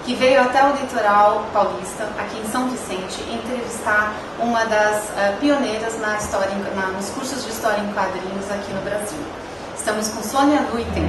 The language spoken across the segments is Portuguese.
que veio até o litoral paulista, aqui em São Vicente, entrevistar uma das pioneiras na história, nos cursos de História em Quadrinhos aqui no Brasil. Estamos com Sônia Luiten.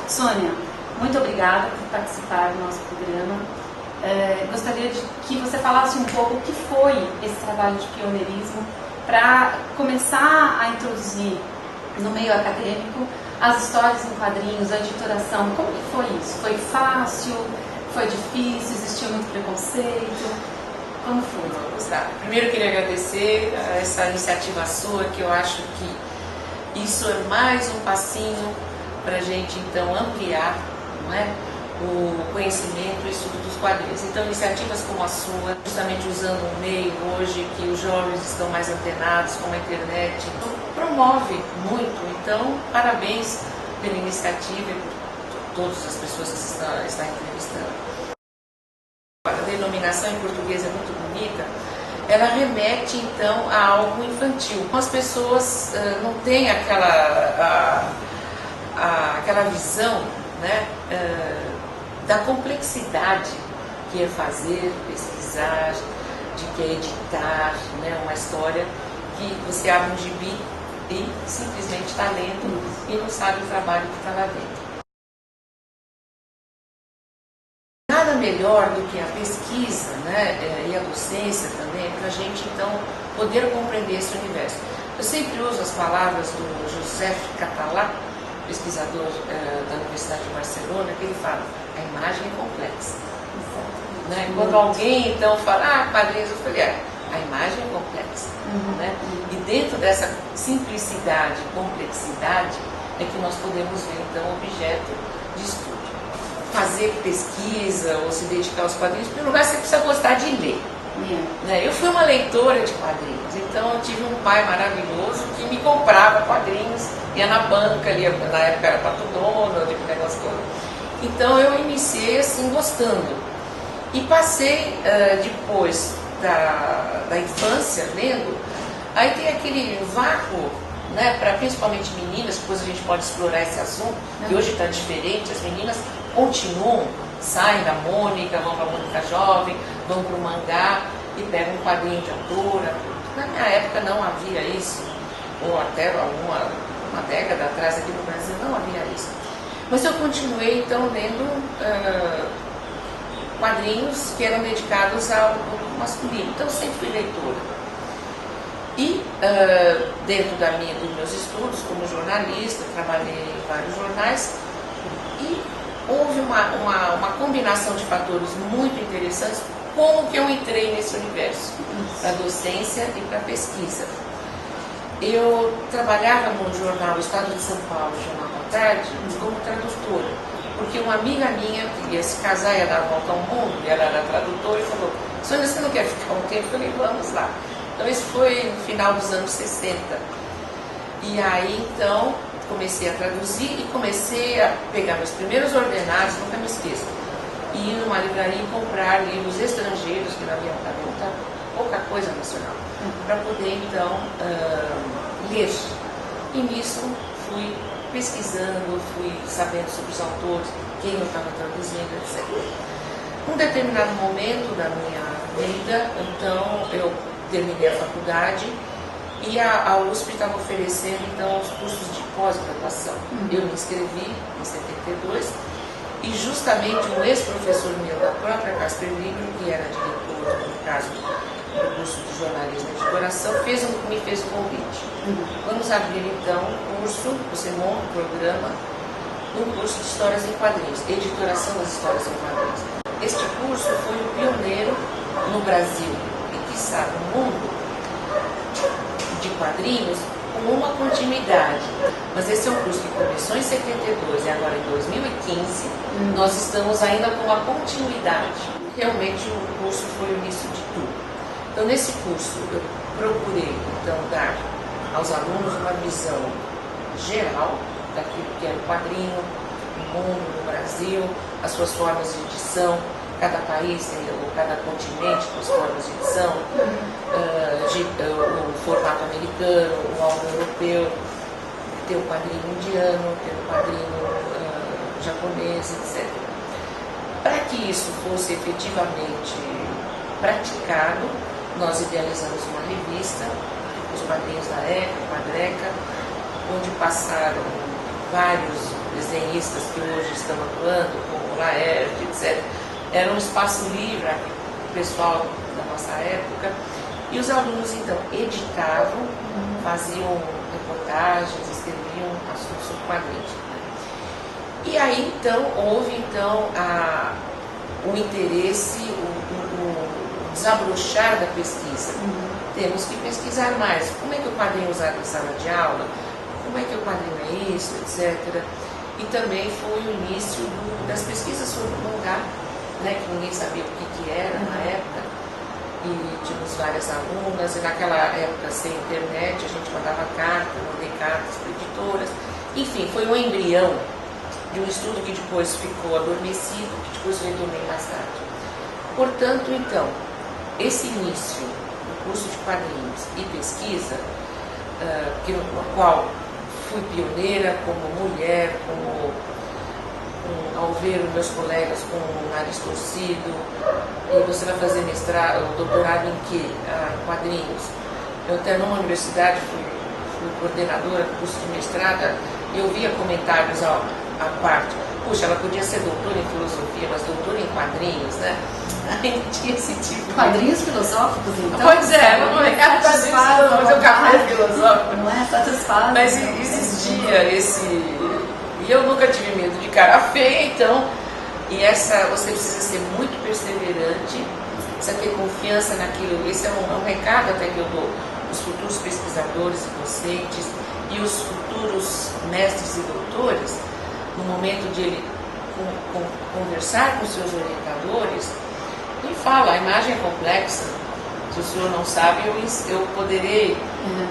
Sônia, muito obrigada por participar do nosso programa. Gostaria de que você falasse um pouco o que foi esse trabalho de pioneirismo para começar a introduzir no meio acadêmico as histórias em quadrinhos, a editoração. Como que foi isso? Foi fácil? Foi difícil? Existiu muito preconceito? Como foi? Gustavo, primeiro eu queria agradecer essa iniciativa sua, que eu acho que isso é mais um passinho para a gente então ampliar, não é, o conhecimento e estudo dos quadrinhos. Então iniciativas como a sua, justamente usando um meio hoje que os jovens estão mais antenados, como a internet, então, promove muito. Então parabéns pela iniciativa e por todas as pessoas que você está entrevistando. A denominação em português é muito bonita. Ela remete então a algo infantil. As pessoas não têm aquela visão, né, da complexidade que é fazer, pesquisar, de que é editar, né, uma história que você abre um gibi e simplesmente está lendo e não sabe o trabalho que está lá dentro. Nada melhor do que a pesquisa, né, e a docência também, para a gente então poder compreender esse universo. Eu sempre uso as palavras do Joseph Català, pesquisador da Universidade de Barcelona, que ele fala: a imagem é complexa. Né? Quando alguém então fala, quadrinhos, eu falei, a imagem é complexa. Né? E dentro dessa simplicidade, complexidade, é que nós podemos ver então o objeto de estudo. Fazer pesquisa ou se dedicar aos quadrinhos, em primeiro lugar você precisa gostar de ler. Né? Eu fui uma leitora de quadrinhos, então eu tive um pai maravilhoso que me comprava quadrinhos, ia na banca ali, na época era Pato Donald, aquele negócio todo. Então eu iniciei assim gostando e passei depois da infância lendo. Aí tem aquele vácuo, né, para principalmente meninas, depois a gente pode explorar esse assunto, que hoje está diferente, as meninas continuam, saem da Mônica, vão para a Mônica Jovem, vão para o mangá e pegam um quadrinho de autora. Na minha época não havia isso, ou até uma década atrás aqui no Brasil não havia isso. Mas eu continuei então lendo quadrinhos que eram dedicados ao público masculino, então eu sempre fui leitora. E dentro dos meus estudos como jornalista, trabalhei em vários jornais e houve uma combinação de fatores muito interessantes, como que eu entrei nesse universo, para a docência e para a pesquisa. Eu trabalhava no jornal Estado de São Paulo, Jornal da Tarde, como tradutora, porque uma amiga minha queria se casar e ia dar a volta ao mundo, e ela era tradutora, e falou: Sônia, você não quer ficar um tempo? Eu falei: vamos lá. Então isso foi no final dos anos 60. E aí então comecei a traduzir e comecei a pegar meus primeiros ordenados, nunca me esqueço, e ir numa livraria e comprar livros estrangeiros, que não havia pouca coisa nacional, para poder então ler. E nisso fui pesquisando, fui sabendo sobre os autores, quem eu estava traduzindo, etc. Num determinado momento da minha vida, então eu terminei a faculdade e a USP estava oferecendo então os cursos de pós-graduação. Eu me inscrevi em 72 e justamente um ex-professor meu da própria Casper Libro, que era diretor, no caso, do curso de jornalismo e editoração, me fez o convite. Vamos abrir então um curso, você monta um programa, um curso de histórias em quadrinhos, editoração das histórias em quadrinhos. Este curso foi o pioneiro no Brasil e, quiçá, no mundo, de quadrinhos, com uma continuidade. Mas esse é um curso que começou em 72 e agora em 2015 nós estamos ainda com uma continuidade. Realmente o curso foi o início de tudo. Então nesse curso eu procurei então dar aos alunos uma visão geral daquilo que era o quadrinho, o mundo, no Brasil, as suas formas de edição. Cada país tem, ou cada continente tem as formas de edição, o formato americano, o álbum europeu, tem o quadrinho indiano, tem o quadrinho japonês, etc. Para que isso fosse efetivamente praticado, nós idealizamos uma revista, os quadrinhos da época, Quadreca, onde passaram vários desenhistas que hoje estão atuando, como Laerte, etc. Era um espaço livre para o pessoal da nossa época. E os alunos, então, editavam, faziam reportagens, escreviam assuntos sobre quadrinhos. E aí, então, houve então, o interesse, o desabrochar da pesquisa. Temos que pesquisar mais. Como é que o quadrinho é usado em sala de aula? Como é que o quadrinho é isso, etc. E também foi o início das pesquisas sobre o mangá, né, que ninguém sabia o que era na época. E tínhamos várias alunas, e naquela época, sem internet, a gente mandava carta, mandei cartas para editoras. Enfim, foi um embrião de um estudo que depois ficou adormecido, que depois eu retomei mais tarde. Portanto, então, esse início do curso de quadrinhos e pesquisa, no qual fui pioneira como mulher, ao ver os meus colegas com o nariz torcido, e você vai fazer mestrado, doutorado em quê? Quadrinhos. Eu até numa universidade fui coordenadora do curso de mestrado e eu via comentários à parte. Puxa, ela podia ser doutora em filosofia, mas doutora em quadrinhos, né? Ainda tinha esse tipo. Quadrinhos filosóficos, então? Pois é, não é satisfaz, mas o café filosófico. Não é satisfaz. Mas existia esse. E eu nunca tive medo de cara feia, então. E você precisa ser muito perseverante, precisa ter confiança naquilo. Esse é um recado até que eu dou os futuros pesquisadores e docentes e os futuros mestres e doutores, no momento de ele conversar com seus orientadores, ele fala, a imagem é complexa, se o senhor não sabe, eu poderei.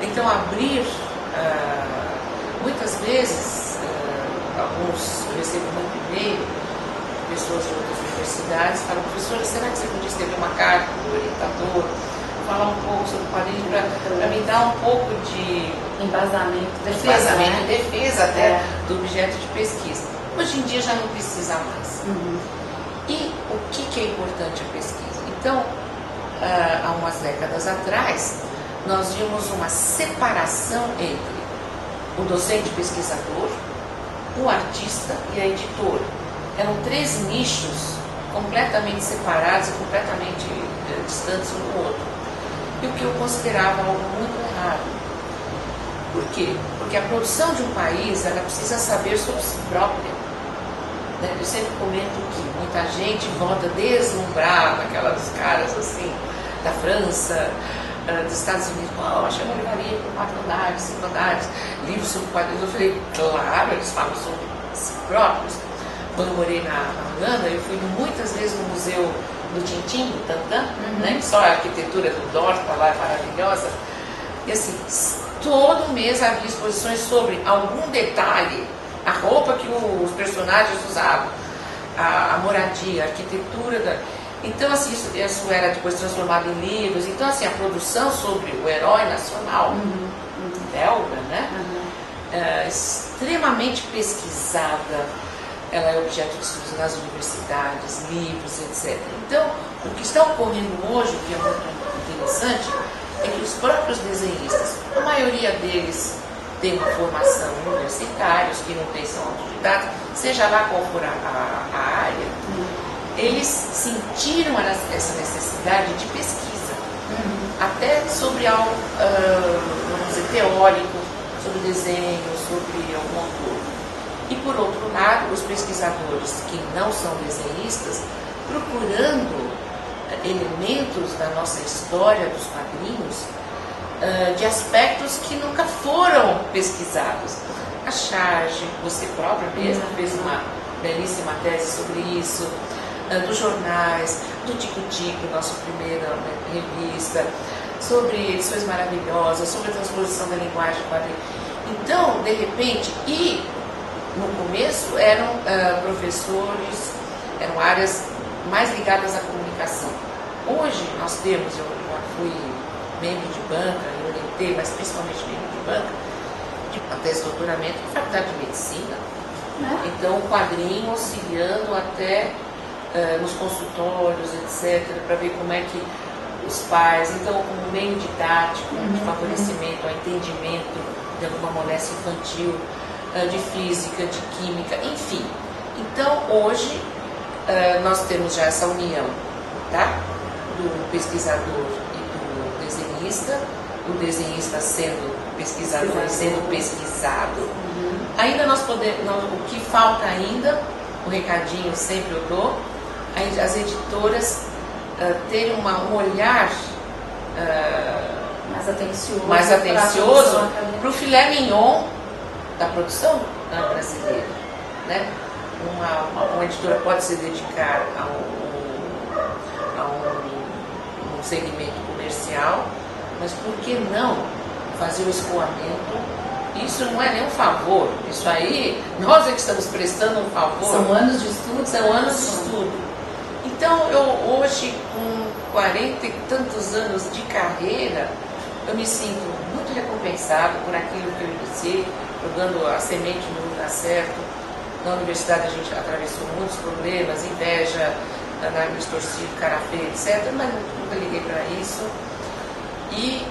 Então, abrir, muitas vezes, eu recebo muito e-mail, pessoas de outras universidades, falam, professora, será que você podia escrever uma carta para o orientador, falar um pouco sobre o quadrinho, para me dar um pouco de embasamento, defesa até do objeto de pesquisa. Hoje em dia já não precisa mais. E o que é importante a pesquisa? Então, há umas décadas atrás, nós vimos uma separação entre o docente pesquisador, o artista e a editora. Eram três nichos completamente separados e completamente distantes um do outro. E o que eu considerava algo muito errado. Por quê? Porque a produção de um país, ela precisa saber sobre si própria. Eu sempre comento que muita gente volta deslumbrada, aquelas caras assim, da França, dos Estados Unidos, chama a livraria com 4 andares, 5 andares, livros sobre quadrinhos. Eu falei, claro, eles falam sobre si próprios. Quando eu morei na Holanda, eu fui muitas vezes no museu do Tintin, do Tantan, né? Só a arquitetura do Dorf lá é maravilhosa. E assim, todo mês havia exposições sobre algum detalhe, a roupa que os personagens usavam, a moradia, a arquitetura. Então, assim, isso era depois transformado em livros. Então, assim, a produção sobre o herói nacional, belga, né? Extremamente pesquisada. Ela é objeto de estudos nas universidades, livros, etc. Então, o que está ocorrendo hoje, o que é muito interessante, é que os próprios desenhistas, a maioria deles tem uma formação universitária, os que não têm são autodidatas, seja lá qual for a área, eles sentiram essa necessidade de pesquisa, até sobre algo, vamos dizer, teórico, sobre desenho, sobre algum autor. E, por outro lado, os pesquisadores que não são desenhistas, procurando elementos da nossa história dos quadrinhos, de aspectos que nunca foram pesquisados. A charge, você própria mesma fez uma belíssima tese sobre isso, dos jornais, do Tico-Tico, nossa primeira revista, sobre edições maravilhosas, sobre a transposição da linguagem quadrinho. Então, de repente, e no começo eram professores, eram áreas mais ligadas à comunicação. Hoje nós temos, eu já fui membro de banca, eu orientei, mas principalmente membro de banca, de uma tese de doutoramento em faculdade de medicina. Então, o quadrinho auxiliando até nos consultórios, etc., para ver como é que os pais, então, como meio didático, de favorecimento ao entendimento de alguma moléstia infantil, de física, de química, enfim. Então, hoje, nós temos já essa união, tá? Do pesquisador e do desenhista, o desenhista sendo pesquisador e sendo pesquisado. Ainda nós podemos, o que falta ainda, o recadinho sempre eu dou, as editoras terem um olhar mais atencioso para o filé mignon da produção brasileira, né? Uma editora pode se dedicar a um segmento comercial, mas por que não fazer o escoamento? Isso não é nenhum favor, isso aí nós é que estamos prestando um favor. São anos de estudo? São anos de estudo. Então, eu hoje, com 40 e tantos anos de carreira, eu me sinto muito recompensado por aquilo que eu iniciei, jogando a semente no lugar certo. Na universidade a gente atravessou muitos problemas, inveja, nariz torcido, cara feia, etc., mas nunca liguei para isso. E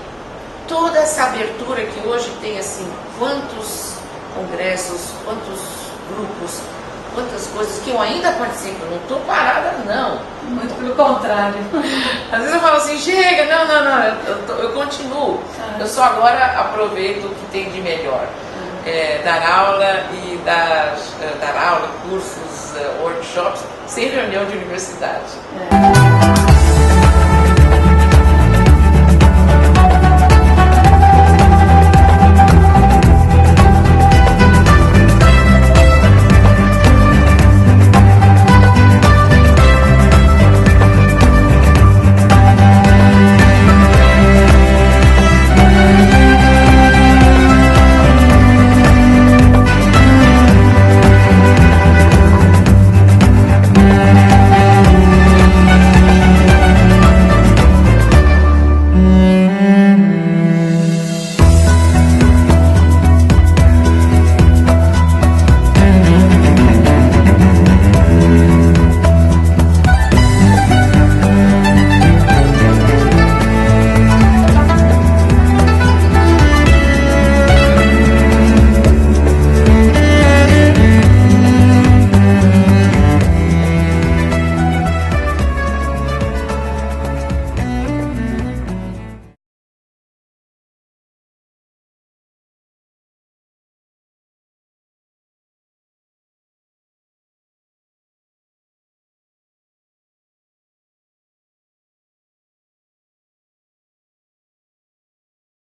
toda essa abertura que hoje tem, assim, quantos congressos, quantos grupos, quantas coisas que eu ainda participo, não estou parada não. Muito pelo contrário. Às vezes eu falo assim, chega, não, eu continuo. Eu só agora aproveito o que tem de melhor. Dar aula e dar aula, cursos, workshops, sem reunião de universidade.